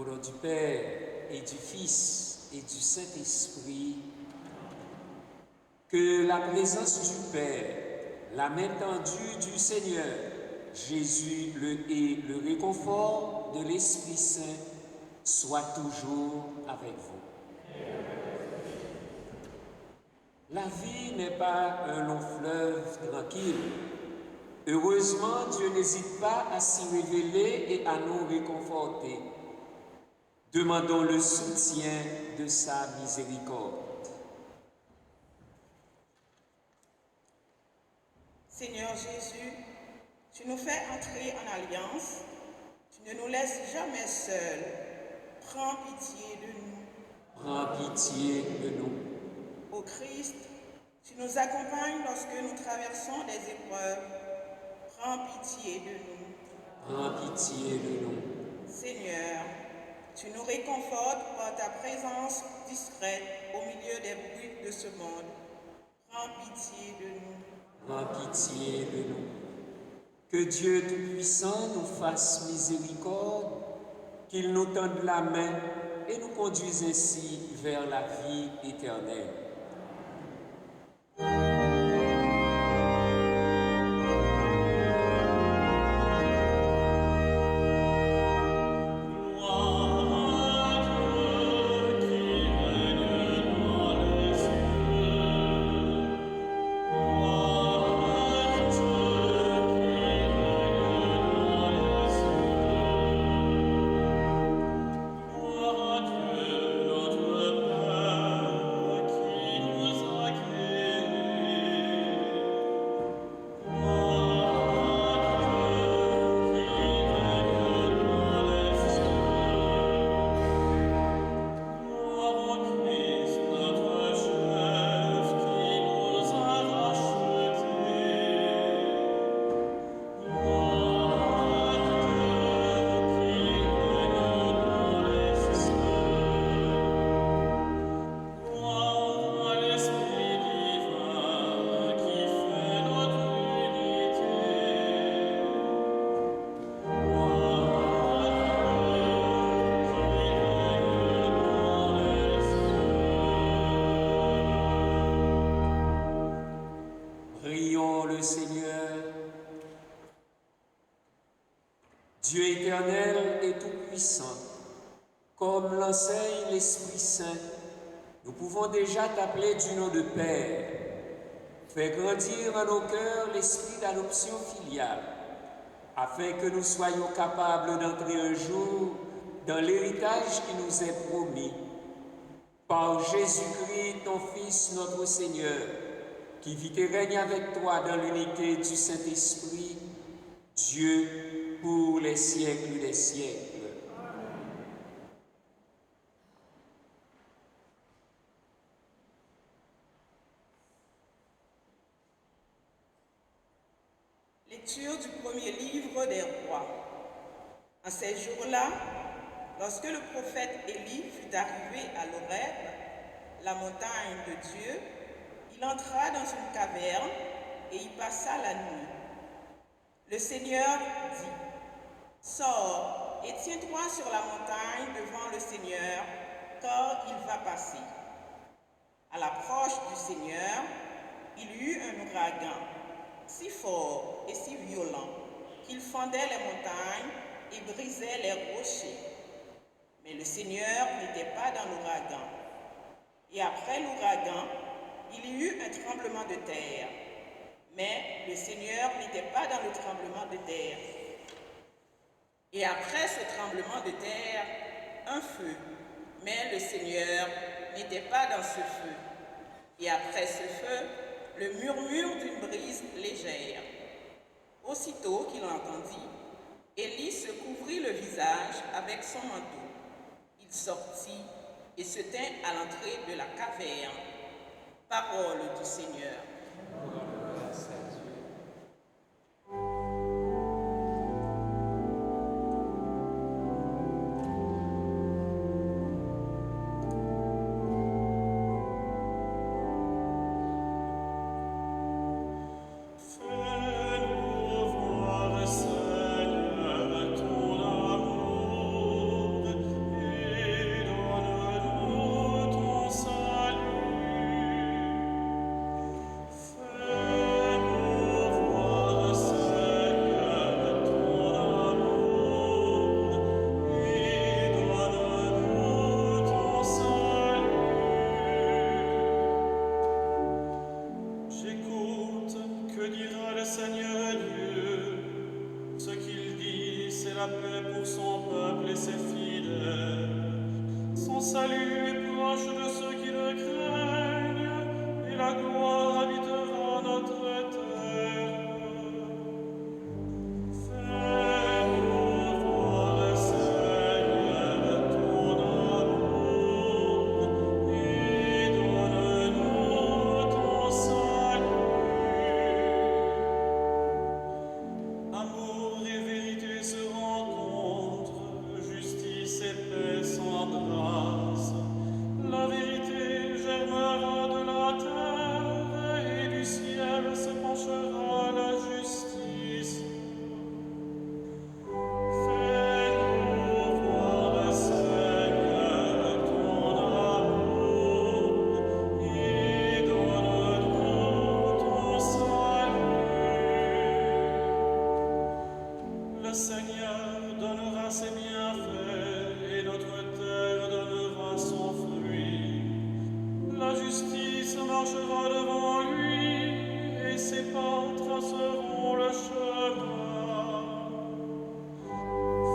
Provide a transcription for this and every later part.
Au nom du Père et du Fils et du Saint-Esprit, que la présence du Père, la main tendue du Seigneur, Jésus et le réconfort de l'Esprit Saint soit toujours avec vous. La vie n'est pas un long fleuve tranquille. Heureusement, Dieu n'hésite pas à s'y révéler et à nous réconforter. Demandons le soutien de sa miséricorde. Seigneur Jésus, tu nous fais entrer en alliance, tu ne nous laisses jamais seuls. Prends pitié de nous. Prends pitié de nous. Ô Christ, tu nous accompagnes lorsque nous traversons des épreuves. Prends pitié de nous. Prends pitié de nous. Seigneur, tu nous réconfortes par ta présence discrète au milieu des bruits de ce monde. Prends pitié de nous. Prends pitié de nous. Que Dieu Tout-Puissant nous fasse miséricorde, qu'il nous tende la main et nous conduise ainsi vers la vie éternelle. Prions le Seigneur. Dieu éternel et tout-puissant, comme l'enseigne l'Esprit Saint, nous pouvons déjà t'appeler du nom de Père. Fais grandir en nos cœurs l'esprit d'adoption filiale, afin que nous soyons capables d'entrer un jour dans l'héritage qui nous est promis. Par Jésus-Christ, ton Fils, notre Seigneur, qui vit et règne avec toi dans l'unité du Saint-Esprit, Dieu pour les siècles des siècles. Lecture du premier livre des rois. En ces jours-là, lorsque le prophète Élie fut arrivé à l'Horeb, la montagne de Dieu, il entra dans une caverne et y passa la nuit. Le Seigneur dit, « Sors et tiens-toi sur la montagne devant le Seigneur, car il va passer. » À l'approche du Seigneur, il y eut un ouragan, si fort et si violent qu'il fendait les montagnes et brisait les rochers. Mais le Seigneur n'était pas dans l'ouragan. Et après l'ouragan, il y eut un tremblement de terre. Mais le Seigneur n'était pas dans le tremblement de terre. Et après ce tremblement de terre, un feu. Mais le Seigneur n'était pas dans ce feu. Et après ce feu, le murmure d'une brise légère. Aussitôt qu'il l'entendit, Élie se couvrit le visage avec son manteau. Il sortit et se tint à l'entrée de la caverne. Parole du Seigneur. Fais-nous voir, Seigneur, ton amour salut est proche de ceux qui le craignent, et la gloire habitera notre terre. Fais-nous voir, Seigneur, ton amour, et donne-nous ton salut. Amour et vérité se rencontrent, justice et paix s'embrassent. La vérité germera de la terre, et du ciel se penchera la justice. Fais-nous voir, Seigneur, ton amour, et donne-nous ton salut. Le Seigneur donnera ses bienfaits, et notre terre donnera son fruit. La justice marchera devant lui, et ses pas traceront le chemin.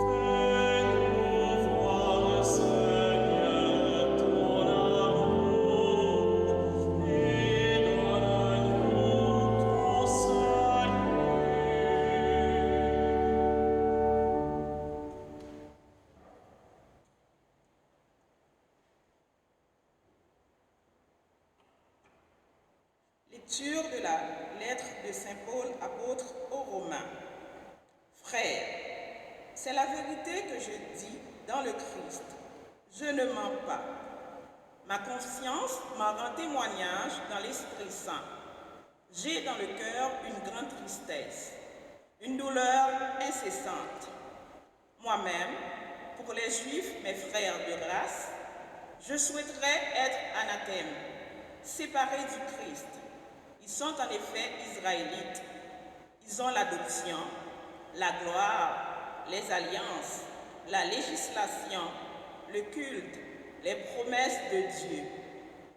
Fais-nous voir, Seigneur, ton amour, et donne-nous ton salut. Lecture de la lettre de Saint Paul, apôtre aux Romains. Frères, c'est la vérité que je dis dans le Christ. Je ne mens pas. Ma conscience m'en rend témoignage dans l'Esprit Saint. J'ai dans le cœur une grande tristesse, une douleur incessante. Moi-même, pour les Juifs, mes frères de race, je souhaiterais être anathème, séparé du Christ. Ils sont en effet israélites. Ils ont l'adoption, la gloire, les alliances, la législation, le culte, les promesses de Dieu.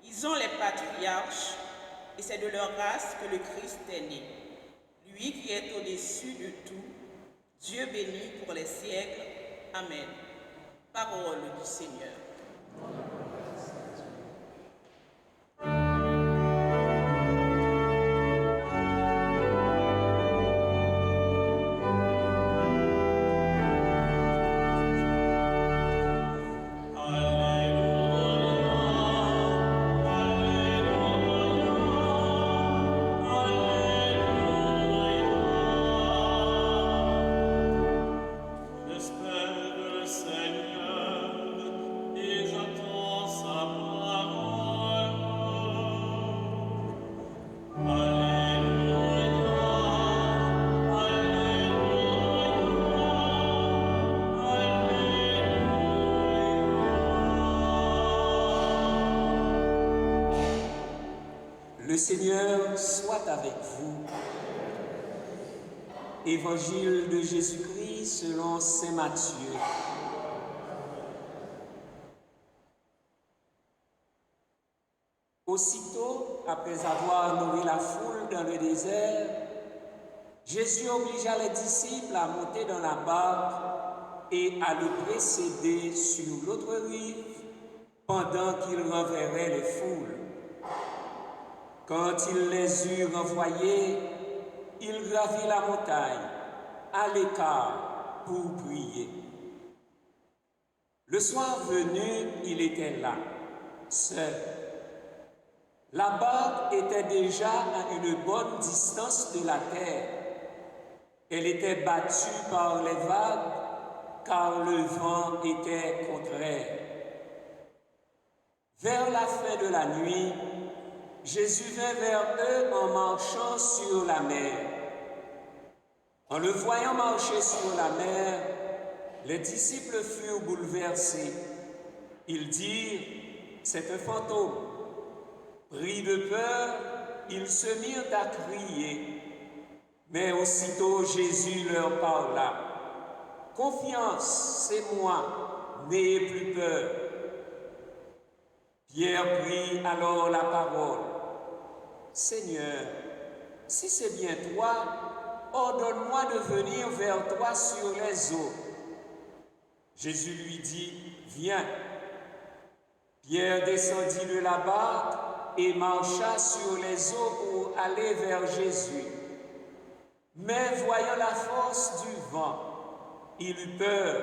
Ils ont les patriarches, et c'est de leur race que le Christ est né. Lui qui est au-dessus de tout, Dieu béni pour les siècles. Amen. Parole du Seigneur. J'espère le Seigneur et j'attends sa parole. Alléluia, Alléluia. Le Seigneur soit avec vous. Évangile de Jésus-Christ selon saint Matthieu. Aussitôt, après avoir nourri la foule dans le désert, Jésus obligea les disciples à monter dans la barque et à le précéder sur l'autre rive pendant qu'il renverrait les foules. Quand il les eut renvoyés, il gravit la montagne à l'écart pour prier. Le soir venu, il était là, seul. La barque était déjà à une bonne distance de la terre. Elle était battue par les vagues, car le vent était contraire. Vers la fin de la nuit, Jésus vint vers eux en marchant sur la mer. En le voyant marcher sur la mer, les disciples furent bouleversés. Ils dirent, « C'est un fantôme ». Pris de peur, ils se mirent à crier. Mais aussitôt Jésus leur parla. « Confiance, c'est moi, n'ayez plus peur. » Pierre prit alors la parole. « Seigneur, si c'est bien toi, ordonne-moi de venir vers toi sur les eaux. » Jésus lui dit, « Viens. » Pierre descendit de la barque et marcha sur les eaux pour aller vers Jésus. Mais voyant la force du vent, il eut peur,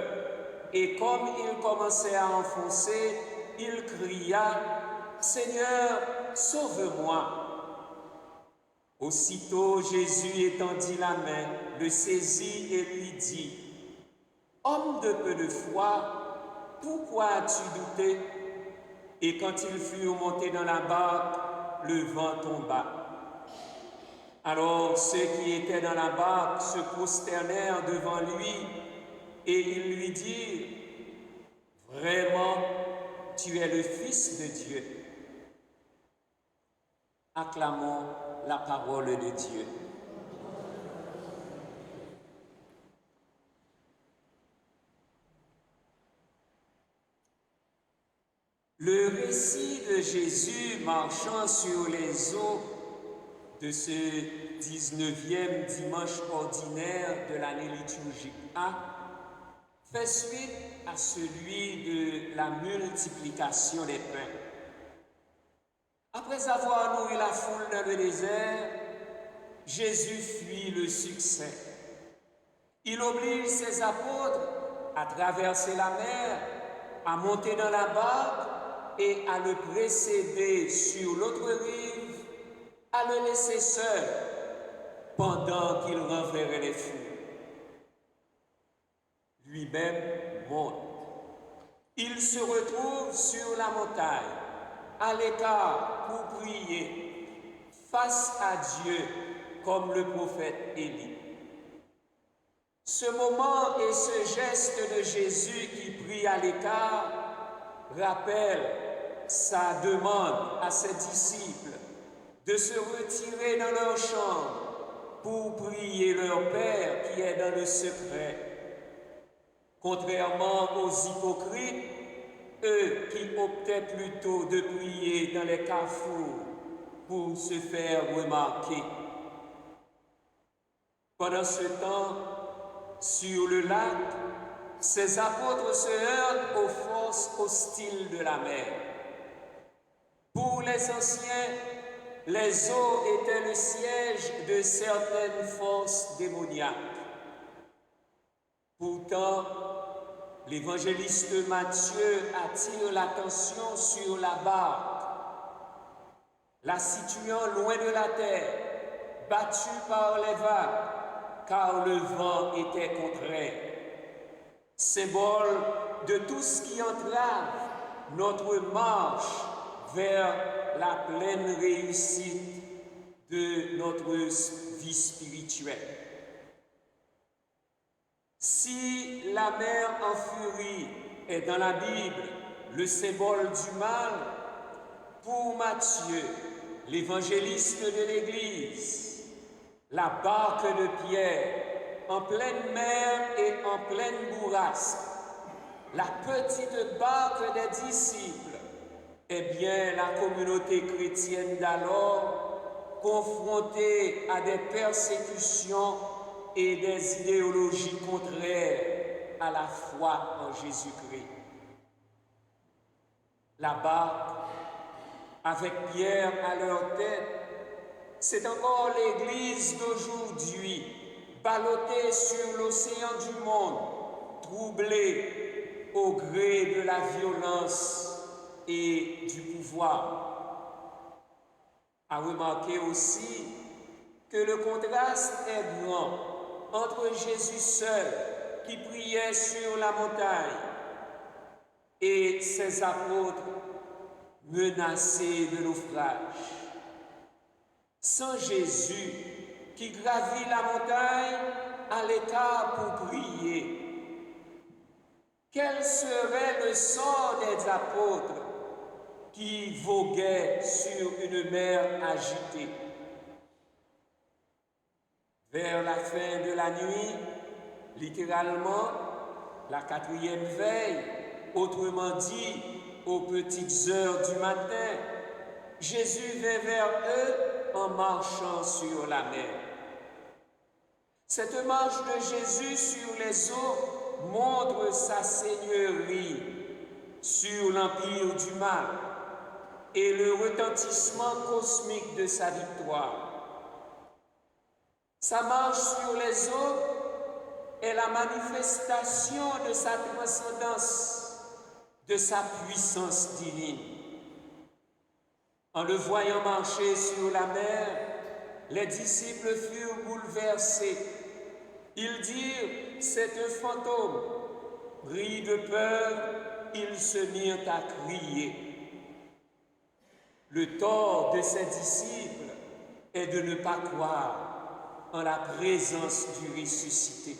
et comme il commençait à enfoncer, il cria, « Seigneur, sauve-moi !» Aussitôt Jésus étendit la main, le saisit et lui dit, « Homme de peu de foi, pourquoi as-tu douté ?» Et quand ils furent montés dans la barque, le vent tomba. Alors ceux qui étaient dans la barque se prosternèrent devant lui et ils lui dirent, « Vraiment, tu es le Fils de Dieu. » Acclamons la parole de Dieu. Le récit de Jésus marchant sur les eaux de ce 19e dimanche ordinaire de l'année liturgique A fait suite à celui de la multiplication des pains. Après avoir nourri la foule dans le désert, Jésus fuit le succès. Il oblige ses apôtres à traverser la mer, à monter dans la barque et à le précéder sur l'autre rive, à le laisser seul pendant qu'il renverrait les foules. Lui-même monte. Il se retrouve sur la montagne, à l'écart pour prier, face à Dieu, comme le prophète Élie. Ce moment et ce geste de Jésus qui prie à l'écart rappellent sa demande à ses disciples de se retirer dans leur chambre pour prier leur Père qui est dans le secret. Contrairement aux hypocrites, eux qui optaient plutôt de prier dans les carrefours pour se faire remarquer. Pendant ce temps, sur le lac, ces apôtres se heurtent aux forces hostiles de la mer. Pour les anciens, les eaux étaient le siège de certaines forces démoniaques. Pourtant, l'évangéliste Matthieu attire l'attention sur la barque, la situant loin de la terre, battue par les vagues, car le vent était contraire. Symbole de tout ce qui entrave notre marche vers la pleine réussite de notre vie spirituelle. Si la mer en furie est dans la Bible le symbole du mal, pour Matthieu, l'évangéliste de l'Église, la barque de Pierre, en pleine mer et en pleine bourrasque, la petite barque des disciples, est bien la communauté chrétienne d'alors, confrontée à des persécutions et des idéologies contraires à la foi en Jésus-Christ. La barque, avec Pierre à leur tête, c'est encore l'Église d'aujourd'hui, ballottée sur l'océan du monde, troublée au gré de la violence et du pouvoir. À remarquer aussi que le contraste est grand entre Jésus seul, qui priait sur la montagne, et ses apôtres menacés de naufrage. Sans Jésus, qui gravit la montagne à l'écart pour prier, quel serait le sort des apôtres qui voguaient sur une mer agitée? Vers la fin de la nuit, littéralement, la 4e veille, autrement dit, aux petites heures du matin, Jésus vint vers eux en marchant sur la mer. Cette marche de Jésus sur les eaux montre sa seigneurie sur l'environnement l'empire du mal et le retentissement cosmique de sa victoire. Sa marche sur les eaux est la manifestation de sa transcendance, de sa puissance divine. En le voyant marcher sur la mer, les disciples furent bouleversés. Ils dirent, c'est un fantôme. Pris de peur, ils se mirent à crier. Le tort de ces disciples est de ne pas croire en la présence du ressuscité.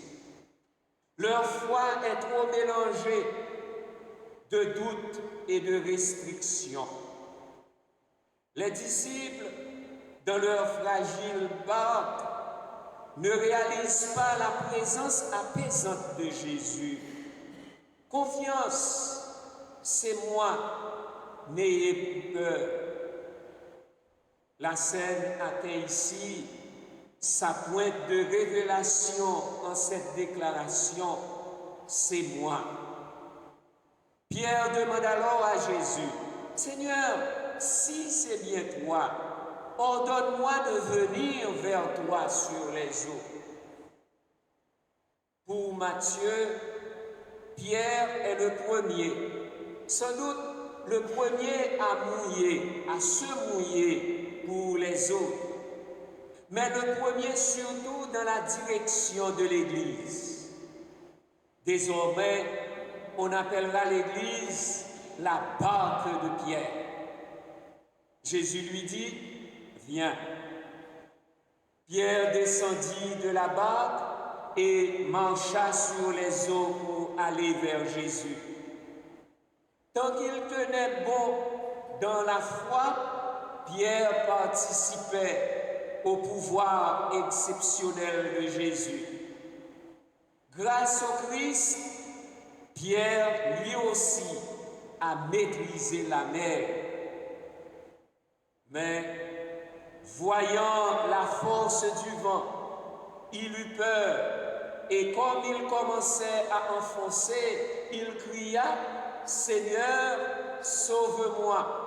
Leur foi est trop mélangée de doutes et de restrictions. Les disciples, dans leur fragile barque, ne réalisent pas la présence apaisante de Jésus. Confiance, c'est moi, n'ayez plus peur. La scène atteint ici sa pointe de révélation en cette déclaration, c'est moi. Pierre demande alors à Jésus, Seigneur, si c'est bien toi, ordonne-moi de venir vers toi sur les eaux. Pour Matthieu, Pierre est le premier, sans doute le premier à mouiller, à se mouiller pour les autres, mais le premier surtout dans la direction de l'Église. Désormais, on appellera l'Église la barque de Pierre. Jésus lui dit, viens. Pierre descendit de la barque et marcha sur les eaux pour aller vers Jésus. Tant qu'il tenait bon dans la foi, Pierre participait au pouvoir exceptionnel de Jésus. Grâce au Christ, Pierre lui aussi a maîtrisé la mer. Mais voyant la force du vent, il eut peur et comme il commençait à enfoncer, il cria, Seigneur, sauve-moi.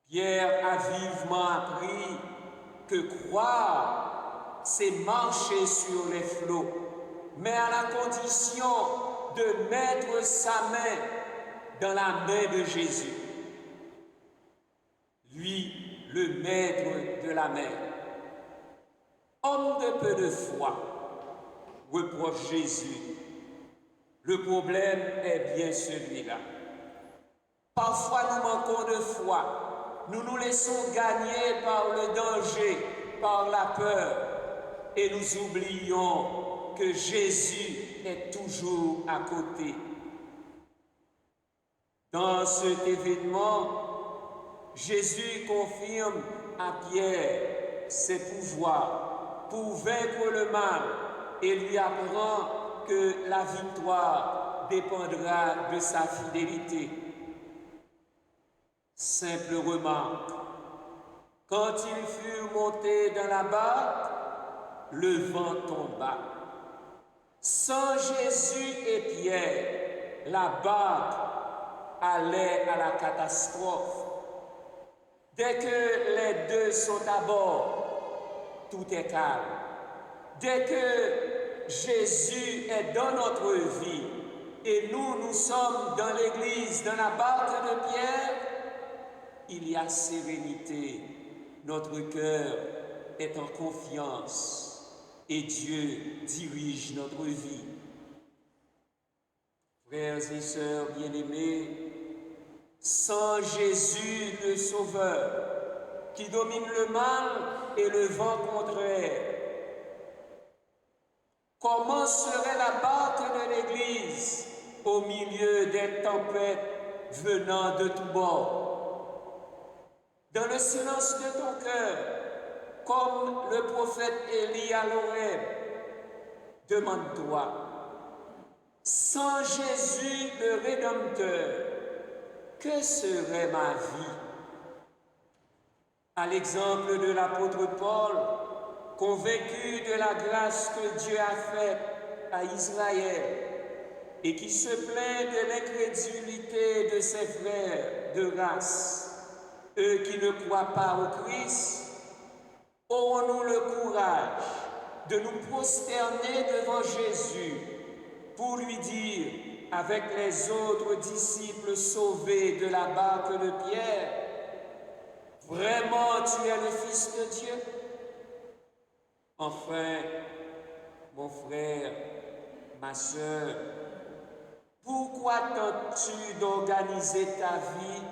Pierre a vivement appris que croire, c'est marcher sur les flots, mais à la condition de mettre sa main dans la main de Jésus. Lui, le maître de la mer. Homme de peu de foi, reproche Jésus. Le problème est bien celui-là. Parfois nous manquons de foi, nous nous laissons gagner par le danger, par la peur, et nous oublions que Jésus est toujours à côté. Dans cet événement, Jésus confirme à Pierre ses pouvoirs pour vaincre le mal et lui apprend que la victoire dépendra de sa fidélité. Simple remarque, quand ils furent montés dans la barque, le vent tomba. Sans Jésus et Pierre, la barque allait à la catastrophe. Dès que les deux sont à bord, tout est calme. Dès que Jésus est dans notre vie et nous sommes dans l'église, dans la barque de Pierre, il y a sérénité. Notre cœur est en confiance et Dieu dirige notre vie. Frères et sœurs bien-aimés, sans Jésus le Sauveur, qui domine le mal et le vent contraire, comment serait la barque de l'Église au milieu des tempêtes venant de tous bords? Dans le silence de ton cœur, comme le prophète Élie à l'Horeb, demande-toi, sans Jésus le Rédempteur, que serait ma vie? À l'exemple de l'apôtre Paul, convaincu de la grâce que Dieu a faite à Israël et qui se plaint de l'incrédulité de ses frères de race, eux qui ne croient pas au Christ, aurons-nous le courage de nous prosterner devant Jésus pour lui dire, avec les autres disciples sauvés de la barque de Pierre, « Vraiment, tu es le Fils de Dieu ?» Enfin, mon frère, ma sœur, pourquoi tentes-tu d'organiser ta vie,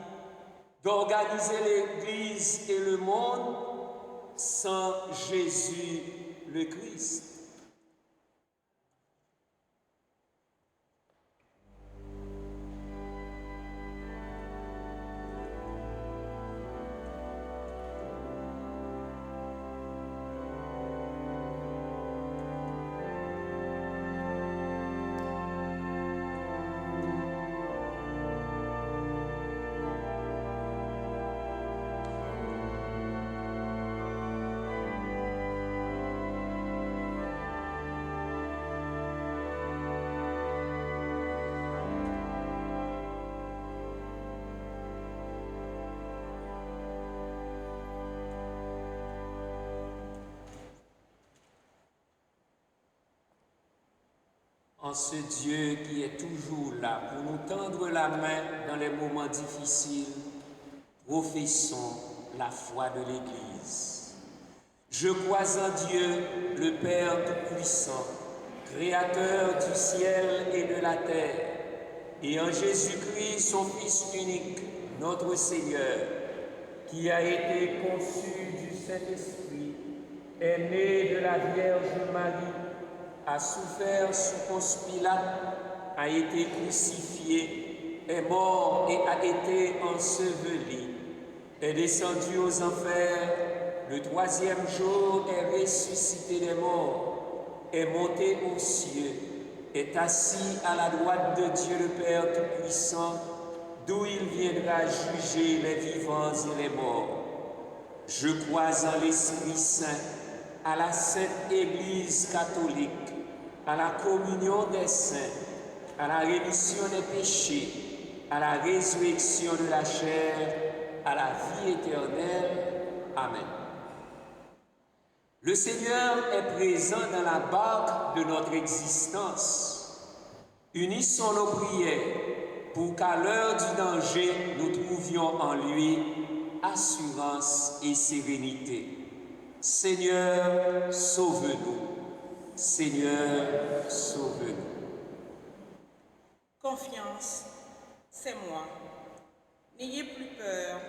d'organiser l'Église et le monde sans Jésus le Christ? En ce Dieu qui est toujours là pour nous tendre la main dans les moments difficiles, professons la foi de l'Église. Je crois en Dieu, le Père Tout-Puissant, Créateur du ciel et de la terre, et en Jésus-Christ, son Fils unique, notre Seigneur, qui a été conçu du Saint-Esprit, est né de la Vierge Marie, a souffert sous Ponce Pilate, a été crucifié, est mort et a été enseveli, est descendu aux enfers, le troisième jour est ressuscité des morts, est monté aux cieux, est assis à la droite de Dieu le Père Tout-Puissant, d'où il viendra juger les vivants et les morts. Je crois en l'Esprit Saint, à la Sainte Église catholique, à la communion des saints, à la rémission des péchés, à la résurrection de la chair, à la vie éternelle. Amen. Le Seigneur est présent dans la barque de notre existence. Unissons nos prières pour qu'à l'heure du danger, nous trouvions en lui assurance et sérénité. Seigneur, sauve-nous. Seigneur, sauve-nous. Confiance, c'est moi. N'ayez plus peur.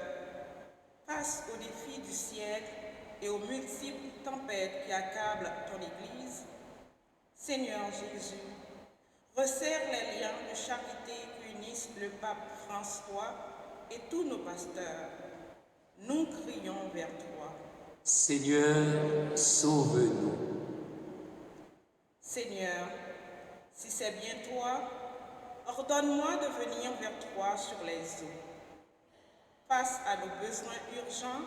Face aux défis du siècle et aux multiples tempêtes qui accablent ton Église, Seigneur Jésus, resserre les liens de charité qui unissent le pape François et tous nos pasteurs. Nous crions vers toi. Seigneur, sauve-nous. Seigneur, si c'est bien toi, ordonne-moi de venir vers toi sur les eaux. Face à nos besoins urgents,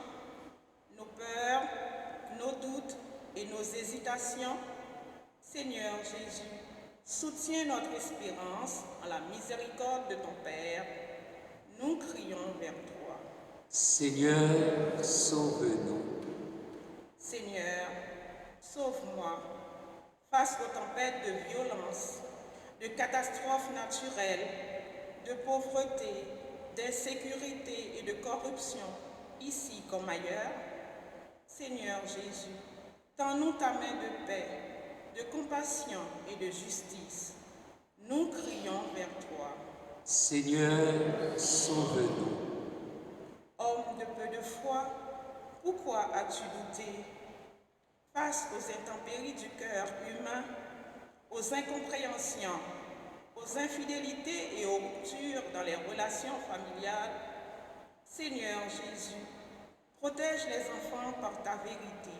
nos peurs, nos doutes et nos hésitations, Seigneur Jésus, soutiens notre espérance en la miséricorde de ton Père. Nous crions vers toi. Seigneur, sauve-nous. Seigneur, sauve-moi. Face aux tempêtes de violence, de catastrophes naturelles, de pauvreté, d'insécurité et de corruption, ici comme ailleurs, Seigneur Jésus, tends-nous ta main de paix, de compassion et de justice. Nous crions vers toi. Seigneur, sauve-nous. Homme de peu de foi, pourquoi as-tu douté? Face aux intempéries du cœur humain, aux incompréhensions, aux infidélités et aux ruptures dans les relations familiales, Seigneur Jésus, protège les enfants par ta vérité.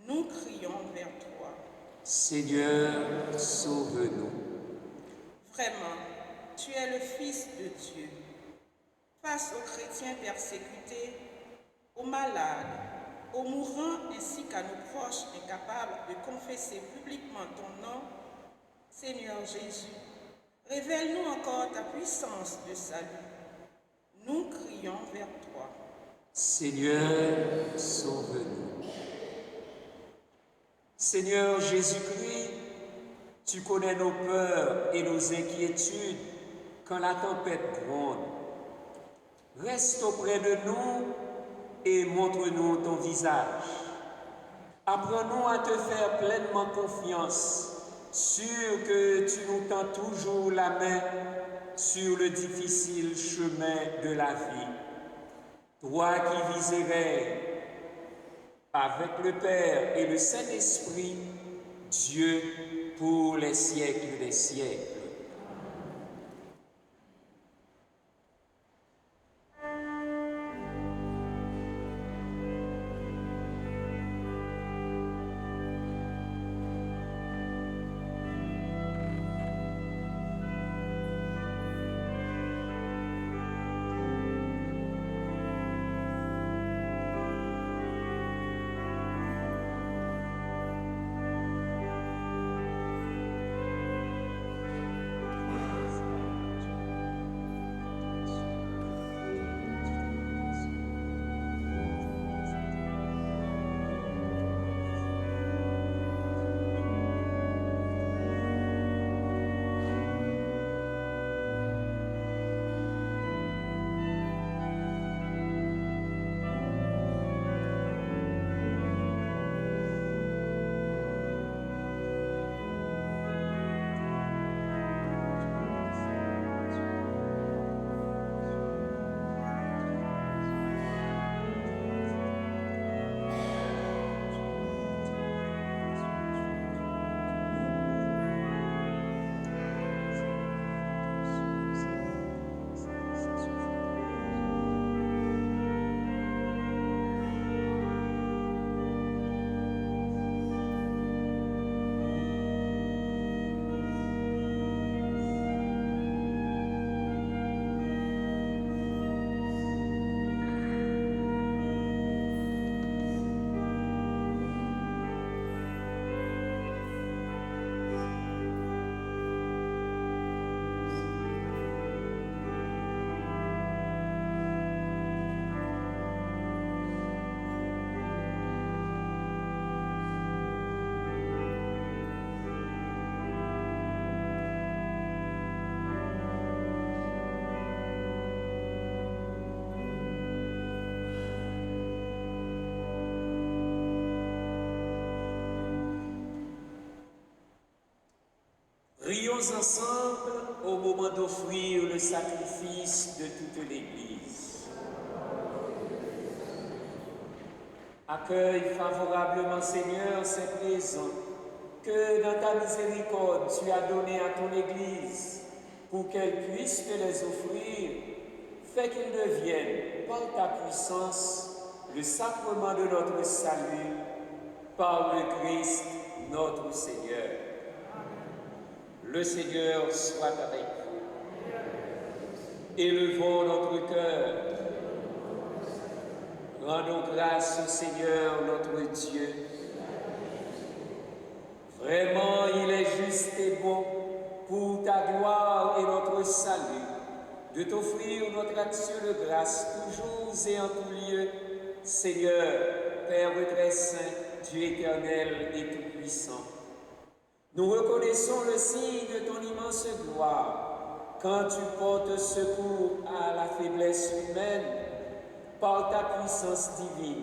Nous crions vers toi. Seigneur, sauve-nous. Vraiment, tu es le Fils de Dieu. Face aux chrétiens persécutés, aux malades, aux mourants ainsi qu'à nos proches incapables de confesser publiquement ton nom, Seigneur Jésus, Révèle-nous encore ta puissance de salut. Nous crions vers toi. Seigneur, sauve-nous. Seigneur Jésus-Christ, tu connais nos peurs et nos inquiétudes quand la tempête gronde. Reste auprès de nous et montre-nous ton visage. Apprends-nous à te faire pleinement confiance, sûr que tu nous tends toujours la main sur le difficile chemin de la vie. Toi qui vis et règnes avec le Père et le Saint-Esprit, Dieu pour les siècles des siècles. Prions ensemble au moment d'offrir le sacrifice de toute l'Église. Accueille favorablement, Seigneur, ces présents que dans ta miséricorde tu as donnés à ton Église pour qu'elle puisse te les offrir. Fais qu'ils deviennent, par ta puissance, le sacrement de notre salut, par le Christ, notre Seigneur. Le Seigneur soit avec vous. Élevons notre cœur. Rendons grâce au Seigneur notre Dieu. Vraiment, il est juste et bon pour ta gloire et notre salut de t'offrir notre action de grâce toujours et en tout lieu, Seigneur, Père très saint, Dieu éternel et tout-puissant. Nous reconnaissons le signe de ton immense gloire quand tu portes secours à la faiblesse humaine par ta puissance divine.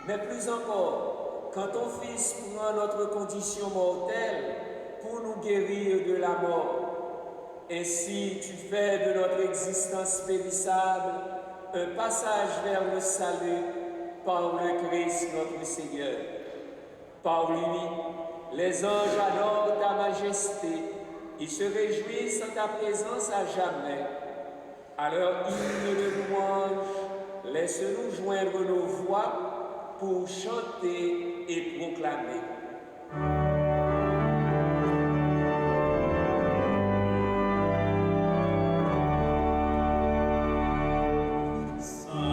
Mais plus encore, quand ton Fils prend notre condition mortelle pour nous guérir de la mort. Ainsi, tu fais de notre existence périssable un passage vers le salut par le Christ notre Seigneur. Par lui, les anges adorent ta majesté, ils se réjouissent en ta présence à jamais. À leur hymne de louange, laisse-nous joindre nos voix pour chanter et proclamer. Saint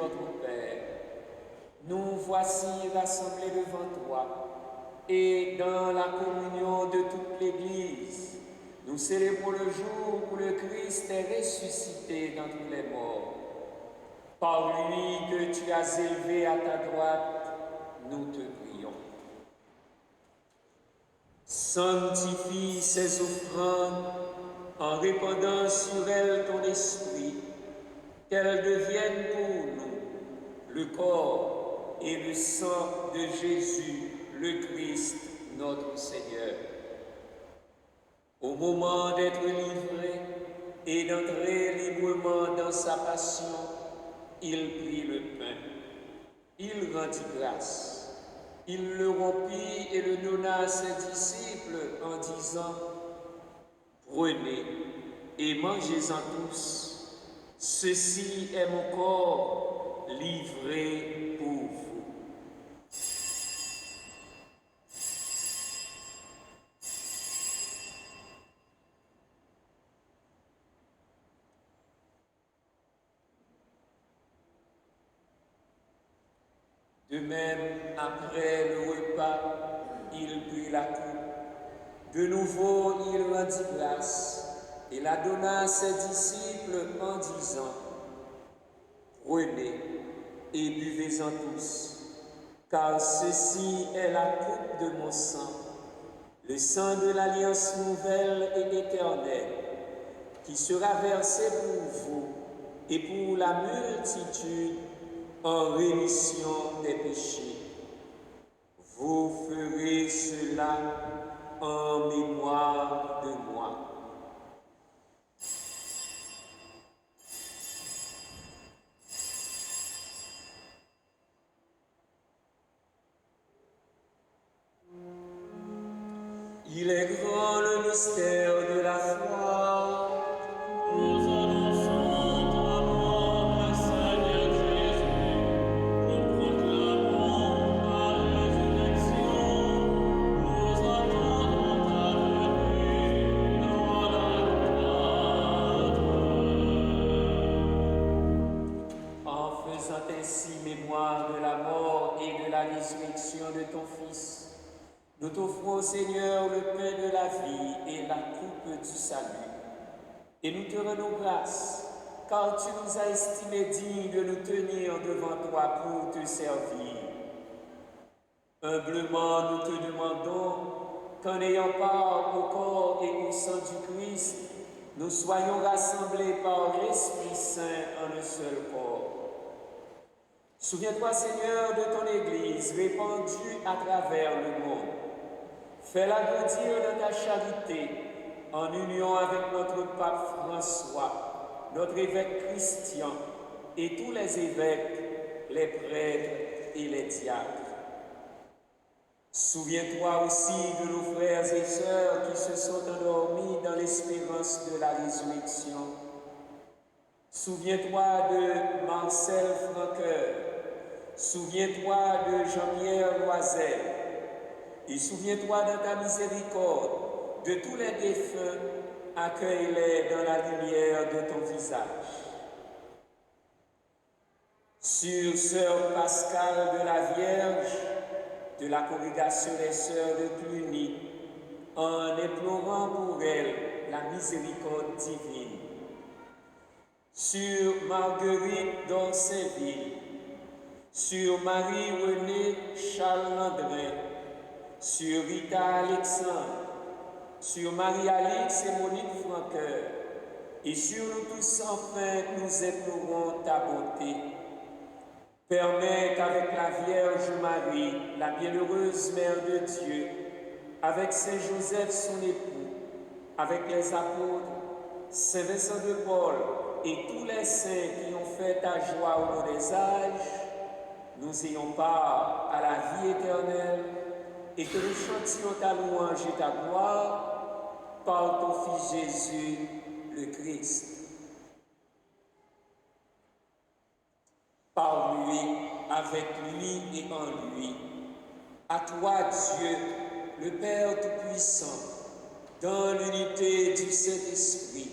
notre Père, nous voici rassemblés devant toi et dans la communion de toute l'Église, nous célébrons le jour où le Christ est ressuscité d'entre les morts. Par lui que tu as élevé à ta droite, nous te prions. Sanctifie ces offrandes en répandant sur elles ton esprit, qu'elles deviennent pour nous le corps et le sang de Jésus, le Christ, notre Seigneur. Au moment d'être livré et d'entrer librement dans sa passion, il prit le pain, il rendit grâce, il le rompit et le donna à ses disciples en disant: prenez et mangez-en tous, ceci est mon corps livré pour vous. De même, après le repas, il prit la coupe. De nouveau, il rendit grâce et la donna à ses disciples en disant: prenez et buvez-en tous, car ceci est la coupe de mon sang, le sang de l'alliance nouvelle et éternelle, qui sera versé pour vous et pour la multitude en rémission des péchés. Vous ferez cela en mémoire de moi. Il est grand le mystère de la foi. Nous annonçons ta mort, Seigneur Jésus. Nous proclamons ta résurrection. Nous attendons ta venue dans la gloire. En faisant ainsi mémoire de la mort et de la résurrection de ton Fils, nous t'offrons, Seigneur, le pain de la vie et la coupe du salut. Et nous te rendons grâce, car tu nous as estimés dignes de nous tenir devant toi pour te servir. Humblement, nous te demandons qu'en ayant part au corps et au sang du Christ, nous soyons rassemblés par l'Esprit Saint en un seul corps. Souviens-toi, Seigneur, de ton Église répandue à travers le monde. Fais-la grandir dans ta charité, en union avec notre pape François, notre évêque Christian et tous les évêques, les prêtres et les diacres. Souviens-toi aussi de nos frères et sœurs qui se sont endormis dans l'espérance de la résurrection. Souviens-toi de Marcel Franqueur. Souviens-toi de Jean-Pierre Loisel. Et souviens-toi de ta miséricorde de tous les défunts, accueille-les dans la lumière de ton visage. Sur Sœur Pascale de la Vierge, de la congrégation des Sœurs de Cluny, en implorant pour elle la miséricorde divine. Sur Marguerite d'Orsainville, sur Marie-Renée Charles-Landrin, sur Rita Alexandre, sur Marie-Alix et Monique Franqueur, et sur nous tous enfin nous implorons ta bonté. Permets qu'avec la Vierge Marie, la bienheureuse Mère de Dieu, avec Saint Joseph son époux, avec les apôtres, Saint Vincent de Paul et tous les saints qui ont fait ta joie au long des âges, nous ayons part à la vie éternelle et que nous chantions ta louange et ta gloire par ton Fils Jésus, le Christ. Par lui, avec lui et en lui, à toi Dieu, le Père Tout-Puissant, dans l'unité du Saint-Esprit,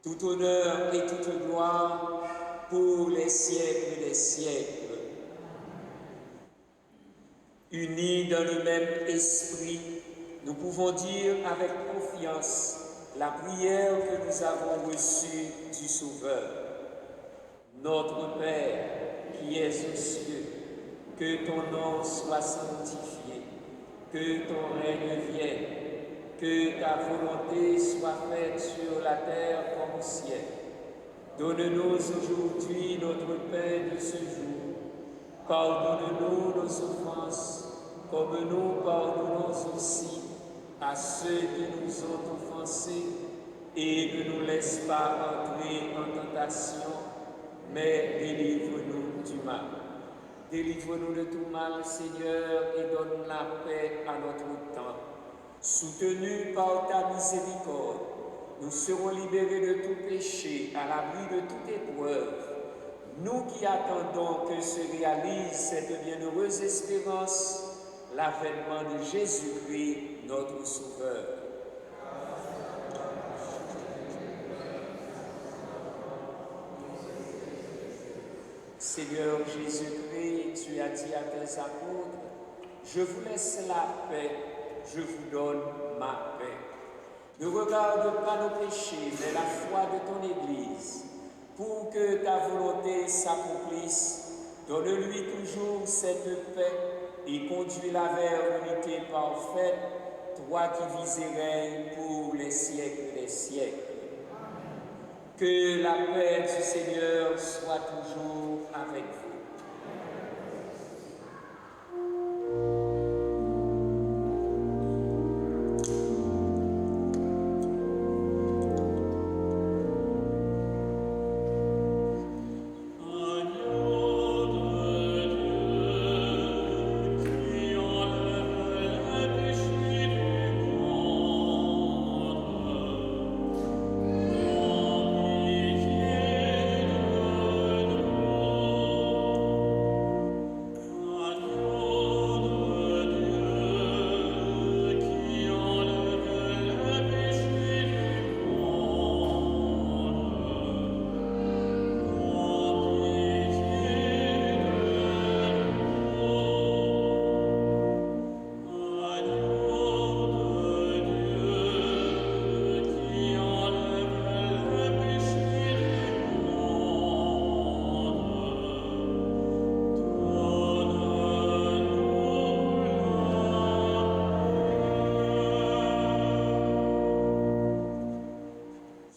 tout honneur et toute gloire pour les siècles des siècles. Unis dans le même esprit, nous pouvons dire avec confiance la prière que nous avons reçue du Sauveur. Notre Père, qui es aux cieux, que ton nom soit sanctifié, que ton règne vienne, que ta volonté soit faite sur la terre comme au ciel. Donne-nous aujourd'hui notre pain de ce jour. Pardonne-nous nos offenses, comme nous pardonnons aussi à ceux qui nous ont offensés, et ne nous laisse pas entrer en tentation, mais délivre-nous du mal. Délivre-nous de tout mal, Seigneur, et donne la paix à notre temps. Soutenus par ta miséricorde, nous serons libérés de tout péché, à l'abri de toute épreuve. Nous qui attendons que se réalise cette bienheureuse espérance, l'avènement de Jésus-Christ, notre Sauveur. Seigneur Jésus-Christ, tu as dit à tes apôtres, je vous laisse la paix, je vous donne ma paix. Ne regarde pas nos péchés, mais la foi de ton Église. Pour que ta volonté s'accomplisse, donne-lui toujours cette paix et conduis-la vers l'unité parfaite, toi qui vis et règnes pour les siècles des siècles. Que la paix du Seigneur soit toujours avec vous.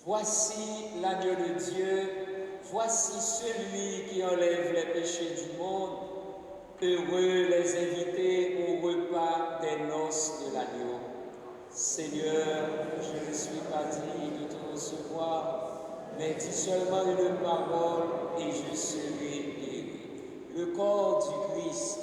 Voici l'agneau de Dieu, voici celui qui enlève les péchés du monde. Heureux les invités au repas des noces de l'agneau. Seigneur, je ne suis pas digne de te recevoir, mais dis seulement une parole et je serai guéri. Le corps du Christ.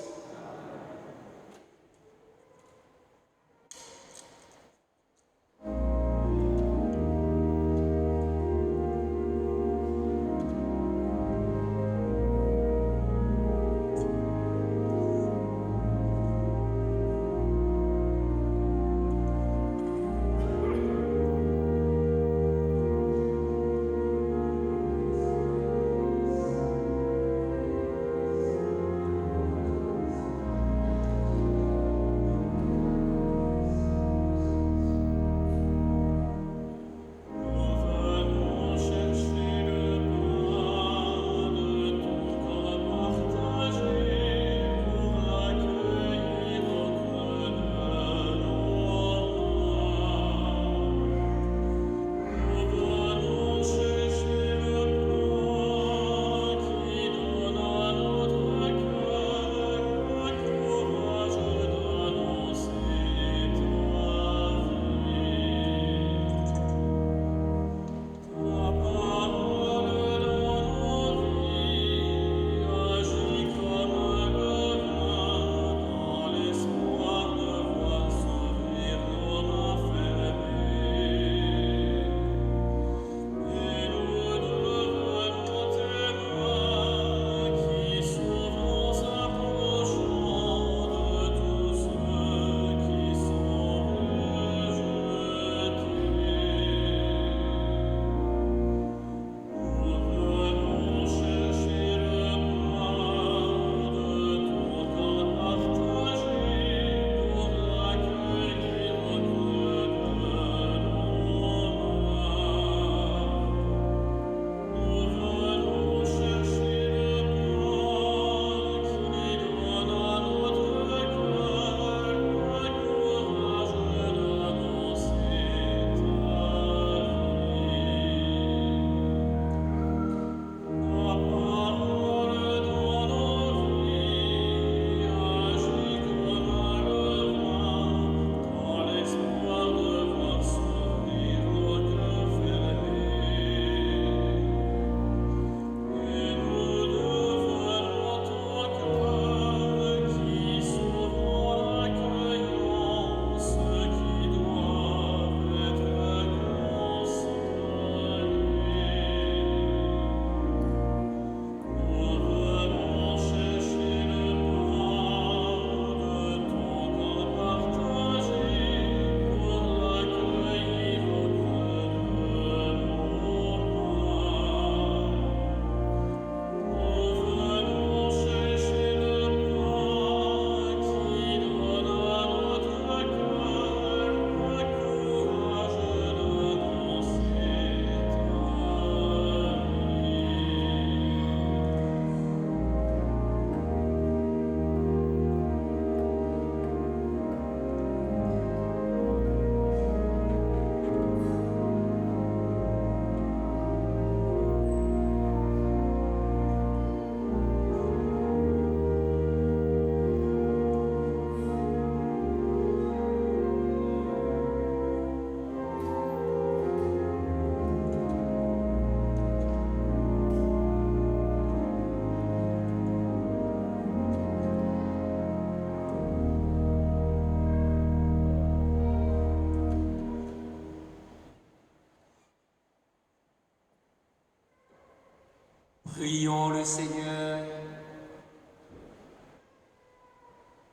Prions le Seigneur.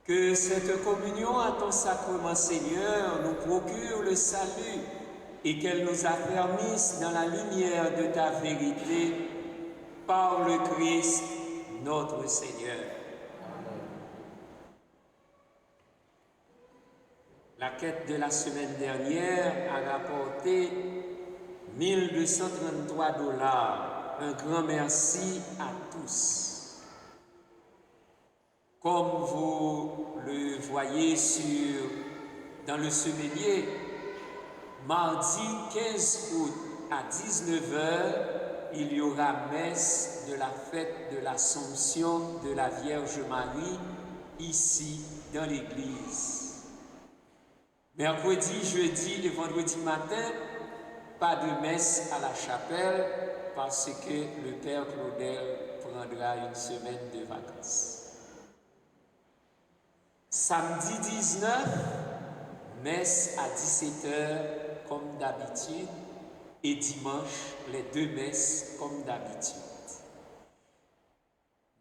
Que cette communion à ton sacrement, Seigneur, nous procure le salut et qu'elle nous affermisse dans la lumière de ta vérité par le Christ, notre Seigneur. La quête de la semaine dernière a rapporté 1233 $. Un grand merci à tous. Comme vous le voyez dans le semainier, mardi 15 août à 19h, il y aura messe de la fête de l'Assomption de la Vierge Marie ici dans l'église. Mercredi, jeudi et vendredi matin, pas de messe à la chapelle parce que le Père Claudel prendra une semaine de vacances. Samedi 19, messe à 17h comme d'habitude et dimanche, les deux messes comme d'habitude.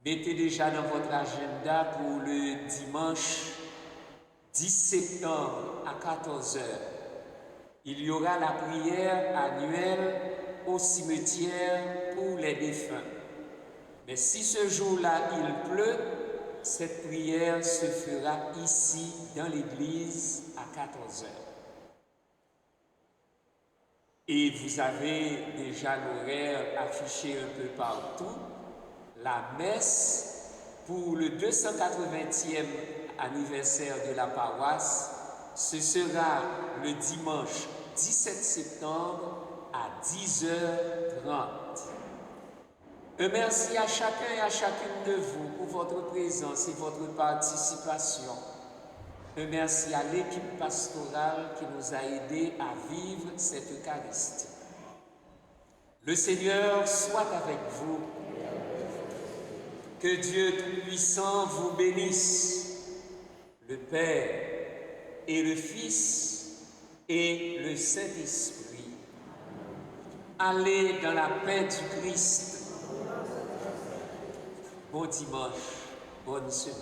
Mettez déjà dans votre agenda pour le dimanche 10 septembre à 14h. Il y aura la prière annuelle au cimetière pour les défunts. Mais si ce jour-là il pleut, cette prière se fera ici dans l'église à 14h. Et vous avez déjà l'horaire affiché un peu partout. La messe pour le 280e anniversaire de la paroisse, ce sera le dimanche 17 septembre à 10h30. Un merci à chacun et à chacune de vous pour votre présence et votre participation. Un merci à l'équipe pastorale qui nous a aidés à vivre cette Eucharistie. Le Seigneur soit avec vous. Que Dieu Tout-Puissant vous bénisse, le Père et le Fils et le Saint-Esprit. Allez dans la paix du Christ. Bon dimanche, bonne semaine.